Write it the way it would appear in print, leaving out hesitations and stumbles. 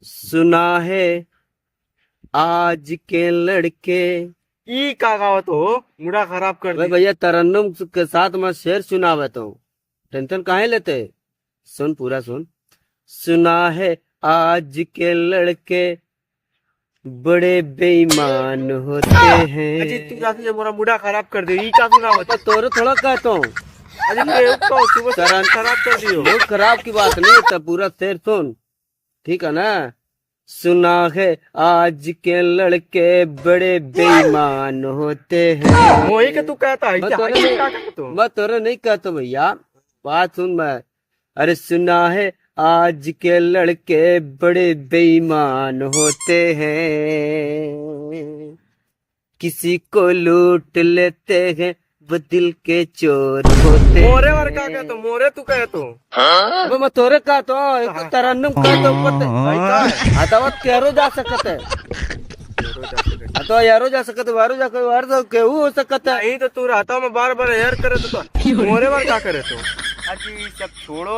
सुना है आज के लड़के। ई का गावत हो, मुड़ा खराब कर भाई दी। भैया तरन्नुम के साथ मैं शेर सुनावत हूँ, टेंशन काहे लेते। सुन पूरा सुन। सुना है आज के लड़के बड़े बेईमान होते अजी तू हैं। जाके ये मोरा मुड़ा खराब कर दे। ई का सुनावत तो तोरे थोड़ा कहता हूँ, अजी मैं तो सुबह तरन खराब कर दियो। बहुत खराब की बात नहीं, तब पूरा शेर सुन, ठीक है ना। सुना है आज के लड़के बड़े बेईमान होते हैं। मोही के तू कहता है मैं क्या? तोरे ई का नहीं, कहत हो? मैं तोरे नहीं कहता भैया, बात सुन मैं। अरे सुना है आज के लड़के बड़े बेईमान होते हैं, किसी को लूट लेते हैं वो दिल के चोर होते हैं। मोरे वर का कहत हो? मोरे तू कहत हो? अब मैं तोरे कहता हूँ, एक तो तरन्नुम कहता हूँ, पता हतावत केरो जा सकत है, तो यारो जा सकत है, वारो जा सकत है, वारो जा केहू हो सकत है। नहीं तो तू रहता में बार बार हेयर करे तो मोरे वर का करे तो? अजी सब छोड़ो।